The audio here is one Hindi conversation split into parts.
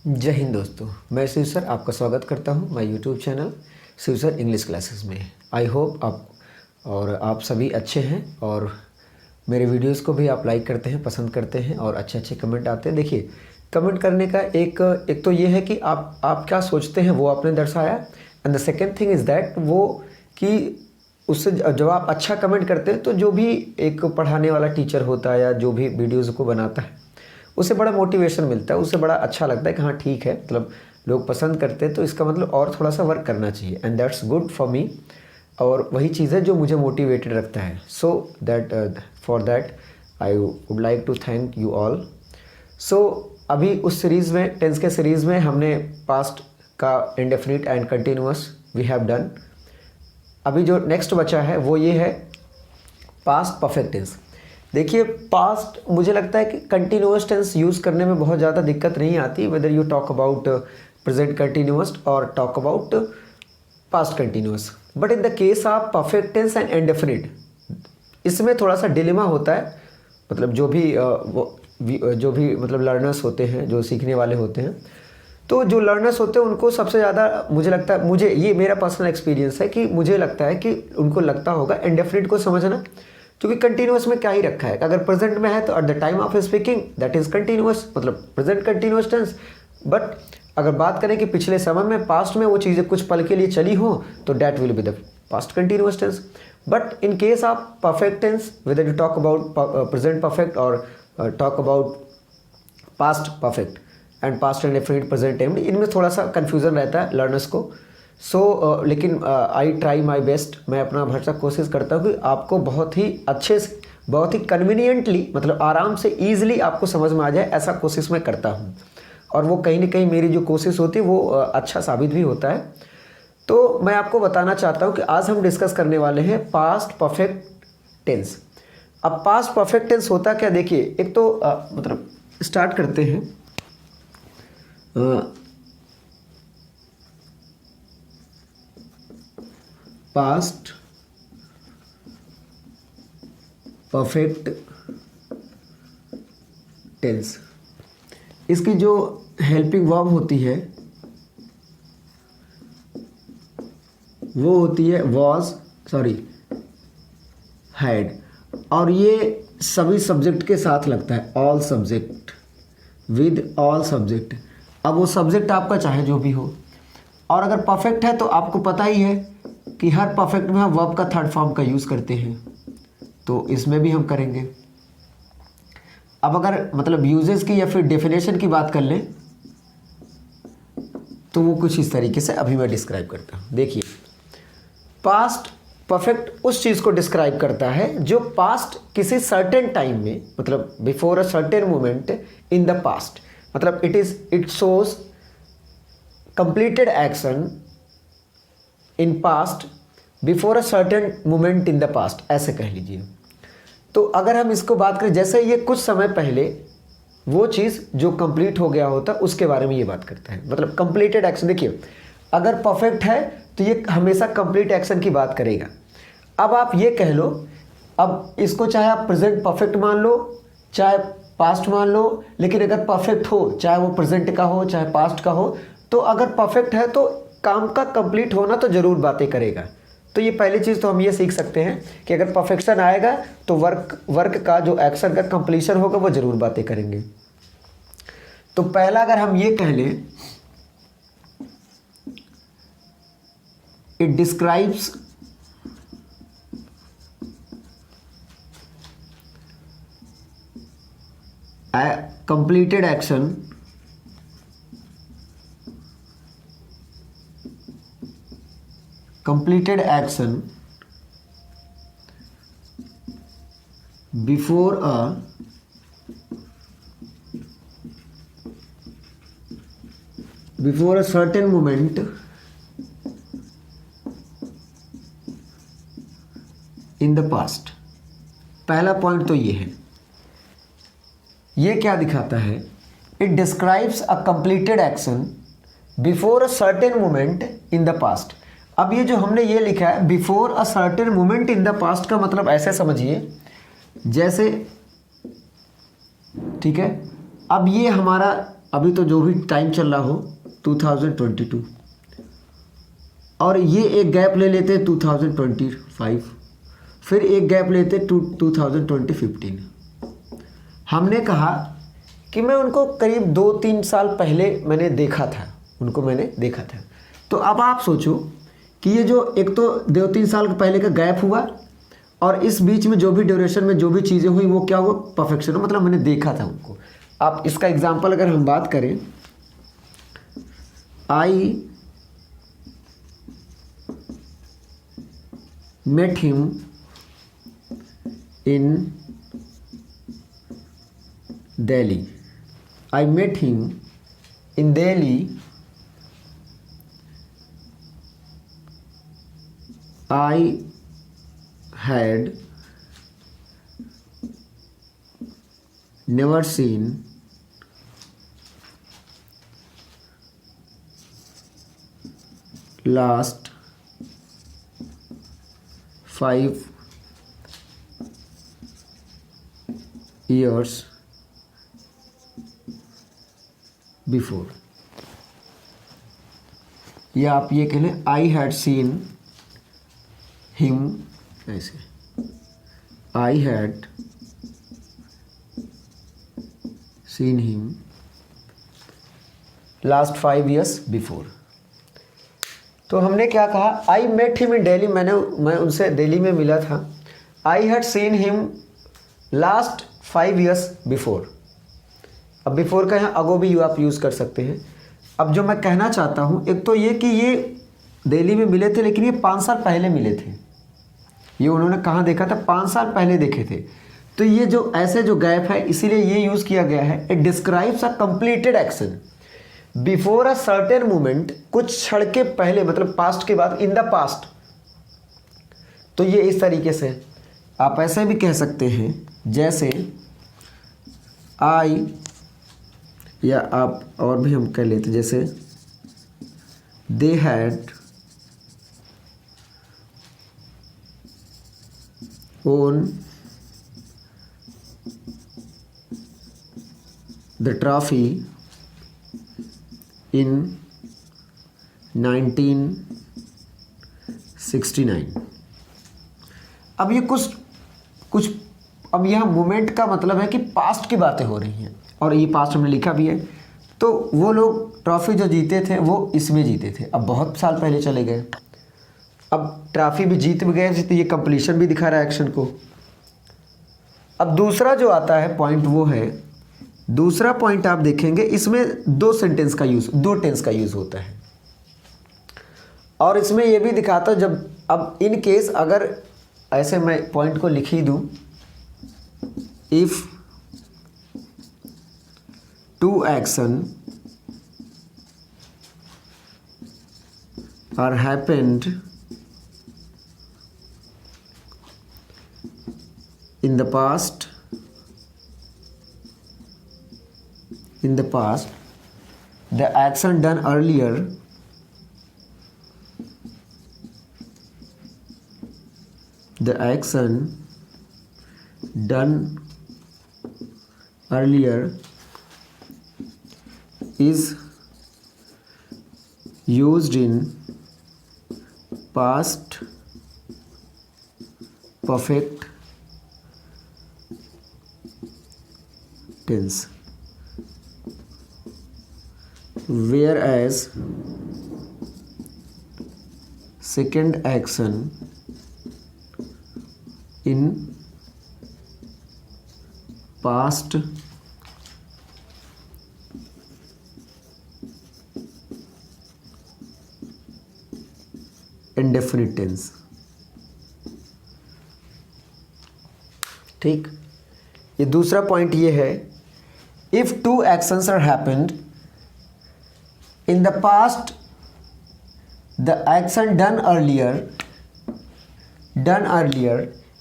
जय हिंद दोस्तों, मैं शिव सर आपका स्वागत करता हूं my YouTube channel Shiv sir English classes में। आई होप आप सभी अच्छे हैं और मेरे वीडियोस को भी आप लाइक करते हैं, पसंद करते हैं और अच्छे अच्छे कमेंट आते हैं। देखिए, कमेंट करने का एक तो ये है कि आप क्या सोचते हैं वो आपने दर्शाया, and the second thing is that वो कि उससे जब आप अच्छा कमेंट करते हैं तो जो भी एक पढ़ाने वाला टीचर होता है या जो भी वीडियोज़ को बनाता है उससे बड़ा मोटिवेशन मिलता है, उससे बड़ा अच्छा लगता है कि हाँ ठीक है, मतलब लोग पसंद करते हैं तो इसका मतलब और थोड़ा सा वर्क करना चाहिए, and that's good for me. और वही चीज़ है जो मुझे मोटिवेटेड रखता है। So that for that I would like to thank you all. सो अभी उस सीरीज़ में, टेंस के सीरीज़ में हमने पास्ट का indefinite and continuous we have done. अभी जो नेक्स्ट बचा है वो ये है पास्ट परफेक्ट टेंस। देखिए, पास्ट मुझे लगता है कि कंटिन्यूअस टेंस यूज़ करने में बहुत ज़्यादा दिक्कत नहीं आती, whether you talk about present continuous और talk about past continuous. But in the case of perfect tense and indefinite, इसमें थोड़ा सा डिलेमा होता है। मतलब जो भी मतलब लर्नर्स होते हैं, जो सीखने वाले होते हैं, तो जो लर्नर्स होते हैं उनको सबसे ज़्यादा मुझे लगता है, मुझे ये मेरा पर्सनल एक्सपीरियंस है कि मुझे लगता है कि उनको लगता होगा इंडेफिनिट को समझना, क्योंकि कंटिन्यूअस में क्या ही रखा है। अगर प्रेजेंट में है तो at the time of speaking that is continuous, मतलब प्रेजेंट कंटिन्यूअस टेंस। बट अगर बात करें कि पिछले समय में, पास्ट में वो चीज़ें कुछ पल के लिए चली हो तो that will be the past continuous tense. But in case of perfect tense, whether you talk about present perfect और talk about past perfect and past and definite present time, इनमें थोड़ा सा कन्फ्यूज़न रहता है लर्नर्स को। लेकिन आई ट्राई माई बेस्ट, मैं अपना भरसक कोशिश करता हूँ कि आपको बहुत ही अच्छे से, बहुत ही कन्वीनियंटली, मतलब आराम से ईजिली आपको समझ में आ जाए, ऐसा कोशिश मैं करता हूँ। और वो कहीं ना कहीं मेरी जो कोशिश होती है वो अच्छा साबित भी होता है। तो मैं आपको बताना चाहता हूँ कि आज हम डिस्कस करने वाले हैं पास्ट परफेक्ट टेंस। अब पास्ट परफेक्ट टेंस होता क्या, देखिए, एक तो मतलब स्टार्ट करते हैं। पास्ट परफेक्ट टेंस, इसकी जो हेल्पिंग वर्ब होती है वो होती है वॉज, हैड, और ये सभी सब्जेक्ट के साथ लगता है, all subject, with all subject. अब वो सब्जेक्ट आपका चाहे जो भी हो। और अगर परफेक्ट है तो आपको पता ही है कि हर परफेक्ट में हम वर्ब का थर्ड फॉर्म का यूज़ करते हैं, तो इसमें भी हम करेंगे। अब अगर मतलब यूजेस की या फिर डेफिनेशन की बात कर लें तो वो कुछ इस तरीके से अभी मैं डिस्क्राइब करता हूँ। देखिए, पास्ट परफेक्ट उस चीज़ को डिस्क्राइब करता है जो पास्ट किसी सर्टेन टाइम में, मतलब before a certain moment in the past, मतलब it shows completed action in past before a certain moment in the past, ऐसे कह लीजिए। तो अगर हम इसको बात करें, जैसे ये कुछ समय पहले वो चीज़ जो कंप्लीट हो गया होता उसके बारे में ये बात करता है, मतलब कंप्लीटेड एक्शन। देखिए, अगर परफेक्ट है तो ये हमेशा कंप्लीट एक्शन की बात करेगा। अब आप ये कह लो, अब इसको चाहे आप प्रेजेंट परफेक्ट मान लो चाहे पास्ट मान लो, लेकिन अगर परफेक्ट हो, चाहे वो प्रेजेंट का हो चाहे पास्ट का हो, तो अगर परफेक्ट है तो काम का कंप्लीट होना तो ज़रूर बातें करेगा। तो ये पहली चीज़ तो हम ये सीख सकते हैं कि अगर परफेक्शन आएगा तो वर्क का जो एक्शन का कंप्लीशन होगा वो ज़रूर बातें करेंगे। तो पहला अगर हम ये कह लें, it describes a completed action before a certain moment in the past। पहला पॉइंट तो ये है। ये क्या दिखाता है, it describes a completed action before a certain moment in the past. अब ये जो हमने ये लिखा है before a certain moment in the past, का मतलब ऐसे समझिए जैसे, ठीक है, अब ये हमारा अभी तो जो भी टाइम चल रहा हो 2022, और ये एक गैप ले लेते 2025, फिर एक गैप लेते 2015। हमने कहा कि मैं उनको करीब 2-3 साल पहले मैंने देखा था, तो अब आप सोचो कि ये जो एक तो 2-3 साल पहले का गैप हुआ, और इस बीच में जो भी ड्यूरेशन में जो भी चीज़ें हुई वो क्या हुआ, परफेक्शन, मतलब मैंने देखा था उनको। आप इसका एग्जांपल अगर हम बात करें, I met him in Delhi, I met him in Delhi, I had never seen last 5 years before, या आप ये कह लें I had seen him, ऐसे I had seen him last 5 years before। तो हमने क्या कहा, I met him in Delhi, मैं उनसे दिल्ली में मिला था। I had seen him last 5 years before। अब बिफोर का यहाँ अगो भी आप यूज़ कर सकते हैं। अब जो मैं कहना चाहता हूँ, एक तो ये कि ये दिल्ली में मिले थे, लेकिन ये 5 साल पहले मिले थे। ये उन्होंने कहाँ देखा था, 5 साल पहले देखे थे। तो ये जो ऐसे जो गैप है, इसीलिए ये यूज़ किया गया है। It describes a completed action before a certain moment, कुछ क्षण के पहले, मतलब पास्ट के बाद, इन द पास्ट। तो ये इस तरीके से आप ऐसे भी कह सकते हैं, जैसे आई, या आप और भी हम कह लेते, जैसे they had won the trophy in 1969। अब ये कुछ अब यह मोमेंट का मतलब है कि पास्ट की बातें हो रही हैं, और ये पास्ट हमने लिखा भी है। तो वो लोग ट्रॉफी जो जीते थे वो इसमें जीते थे, अब बहुत साल पहले चले गए। अब ट्रॉफी भी जीत भी गए, तो ये कंप्लीशन भी दिखा रहा है एक्शन को। अब दूसरा जो आता है पॉइंट, वो है दूसरा पॉइंट, आप देखेंगे इसमें 2 टेंस का यूज़ होता है। और इसमें ये भी दिखाता है, जब अब इन केस अगर ऐसे मैं पॉइंट को लिख ही दूँ, if 2 action are happened in the past, the action done earlier is used in past perfect tense, whereas second action in past indefinite tense। ठीक, ये दूसरा पॉइंट ये है, if 2 actions are happened in the past, the action done earlier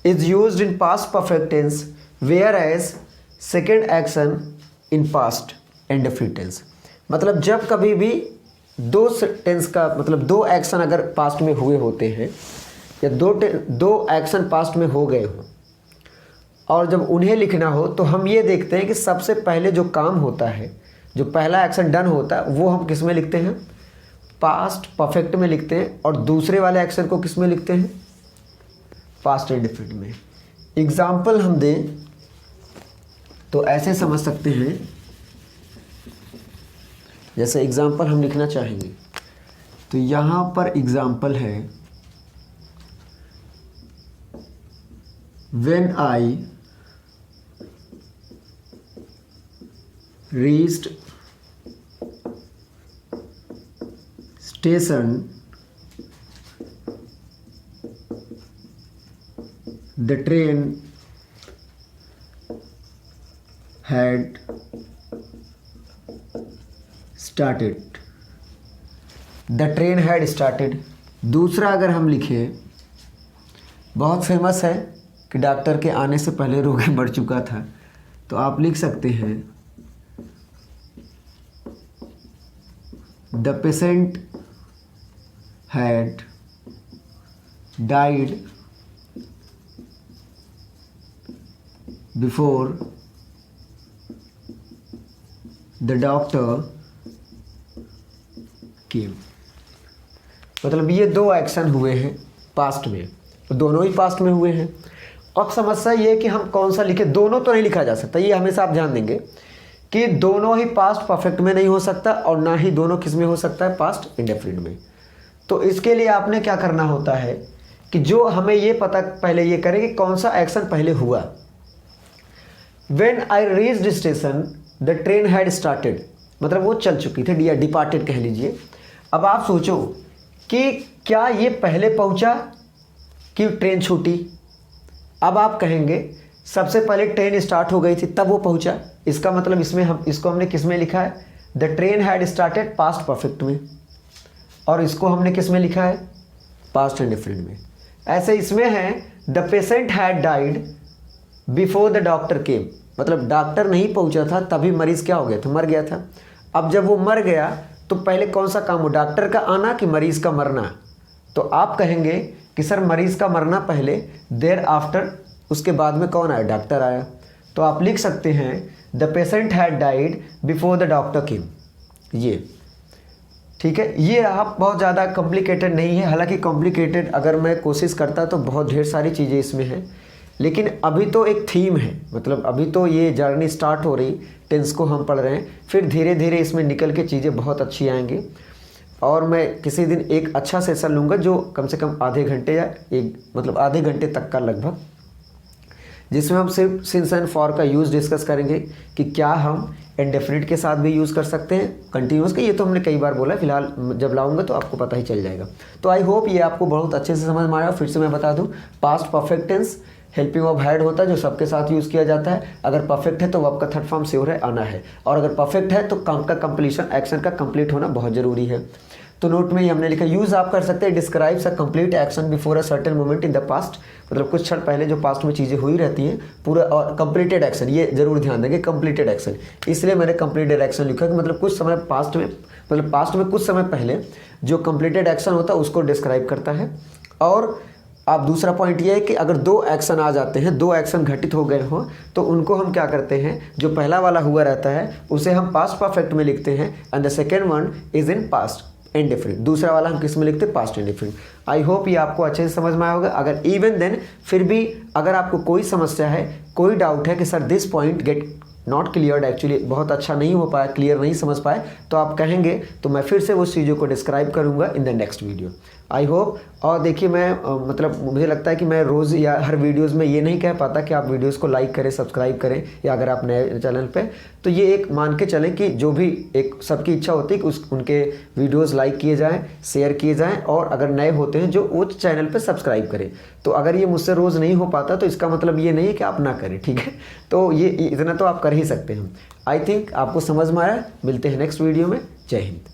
is used in past perfect tense, whereas second action in past indefinite tense। मतलब जब कभी भी 2 टेंस का मतलब 2 एक्शन अगर पास्ट में हुए होते हैं, या 2 एक्शन पास्ट में हो गए हो, और जब उन्हें लिखना हो, तो हम ये देखते हैं कि सबसे पहले जो काम होता है जो पहला एक्शन डन होता है वो हम किस में लिखते हैं, पास्ट परफेक्ट में लिखते हैं, और दूसरे वाले एक्शन को किस में लिखते हैं, पास्ट इंडेफिनिट में। एग्जाम्पल हम दें तो ऐसे समझ सकते हैं, जैसे एग्जाम्पल हम लिखना चाहेंगे तो यहाँ पर एग्जाम्पल है, when I reached station the train had started। the train had started। दूसरा अगर हम लिखें, बहुत फेमस है कि डॉक्टर के आने से पहले रोगी मर चुका था, तो आप लिख सकते हैं the patient had died before the doctor came। मतलब ये दो एक्शन हुए हैं पास्ट में, दोनों ही पास्ट में हुए हैं। अब समस्या ये है कि हम कौन सा लिखें, दोनों तो नहीं लिखा जा सकता, ये हमेशा आप ध्यान देंगे कि दोनों ही पास्ट परफेक्ट में नहीं हो सकता और ना ही दोनों किस में हो सकता है, पास्ट इंडेफिनिट में। तो इसके लिए आपने क्या करना होता है कि जो हमें ये पता पहले ये करें कि कौन सा एक्शन पहले हुआ। When I reached station, the train had started, मतलब वो चल चुकी थी या डिपार्टेड कह लीजिए। अब आप सोचो कि क्या ये पहले पहुंचा कि ट्रेन छूटी। अब आप कहेंगे सबसे पहले ट्रेन स्टार्ट हो गई थी तब वो पहुंचा, इसका मतलब इसमें इसको हमने किस में लिखा है, the train had started past perfect में, और इसको हमने किस में लिखा है, पास्ट इंडेफिनिट में। ऐसे इसमें है the patient had died before the doctor केम, मतलब डॉक्टर नहीं पहुंचा था तभी मरीज़ क्या हो गया था, मर गया था। अब जब वो मर गया तो पहले कौन सा काम हो, डॉक्टर का आना कि मरीज़ का मरना। तो आप कहेंगे कि सर मरीज़ का मरना पहले, देर आफ्टर उसके बाद में कौन आया, डॉक्टर आया। तो आप लिख सकते हैं the patient had died before the doctor केम। ये ठीक है, ये आप बहुत ज़्यादा कॉम्प्लिकेटेड नहीं है, हालांकि कॉम्प्लिकेटेड अगर मैं कोशिश करता तो बहुत ढेर सारी चीज़ें इसमें हैं, लेकिन अभी तो एक थीम है, मतलब अभी तो ये जर्नी स्टार्ट हो रही, टेंस को हम पढ़ रहे हैं, फिर धीरे धीरे इसमें निकल के चीज़ें बहुत अच्छी आएंगी। और मैं किसी दिन एक अच्छा सेशन लूँगा जो कम से कम आधे घंटे या मतलब आधे घंटे तक का लगभग, जिसमें हम सिर्फ सिंस एंड फॉर का यूज़ डिस्कस करेंगे कि क्या हम इंडेफिनिट के साथ भी यूज़ कर सकते हैं कंटिन्यूस का। ये तो हमने कई बार बोला, फिलहाल जब लाऊंगा तो आपको पता ही चल जाएगा। तो आई होप ये आपको बहुत अच्छे से समझ में आया। फिर से मैं बता दूं, past perfect tense helping of had होता है जो सबके साथ यूज़ किया जाता है। अगर परफेक्ट है तो वर्ब का थर्ड फॉर्म श्योर है, आना है, और अगर परफेक्ट है तो काम का कंप्लीशन, एक्शन का कंप्लीट होना बहुत ज़रूरी है। तो नोट में ही हमने लिखा, यूज़ आप कर सकते हैं describes a complete action before a certain moment in the past, मतलब कुछ क्षण पहले जो पास्ट में चीज़ें हुई रहती हैं पूरा, और कंप्लीटेड एक्शन, ये जरूर ध्यान देंगे कंप्लीटेड एक्शन, इसलिए मैंने कंप्लीटेड एक्शन लिखा कि मतलब कुछ समय पास्ट में, मतलब पास्ट में कुछ समय पहले जो कंप्लीटेड एक्शन होता है उसको डिस्क्राइब करता है। और अब दूसरा पॉइंट ये है कि अगर दो एक्शन आ जाते हैं, दो एक्शन घटित हो गए हों, तो उनको हम क्या करते हैं, जो पहला वाला हुआ रहता है उसे हम पास्ट परफेक्ट में लिखते हैं, and the second one is in past indefinite, दूसरा वाला हम किस में लिखते हैं, पास्ट इंडेफिनिट। आई होप ये आपको अच्छे से समझ में आया होगा। अगर इवन देन फिर भी अगर आपको कोई समस्या है, कोई डाउट है कि sir this point get not cleared, actually बहुत अच्छा नहीं हो पाया, क्लियर नहीं समझ पाए, तो आप कहेंगे तो मैं फिर से उस चीज़ों को डिस्क्राइब करूँगा in the next video. I hope. और देखिए मैं मतलब मुझे लगता है कि मैं रोज़ या हर वीडियोज़ में ये नहीं कह पाता कि आप वीडियोज़ को लाइक करें, सब्सक्राइब करें, या अगर आप नए चैनल पे, तो ये एक मान के चलें कि जो भी एक सबकी इच्छा होती है कि उनके वीडियोज़ लाइक किए जाएँ, शेयर किए जाएँ, और अगर नए होते हैं जो उस चैनल पर सब्सक्राइब करें। तो अगर ये मुझसे रोज़ नहीं हो पाता तो इसका मतलब ये नहीं है कि आप ना करें, ठीक है। तो ये इतना तो आप कर ही सकते हैं। आई थिंक आपको समझ में आया। मिलते हैं नेक्स्ट वीडियो में। जय हिंद।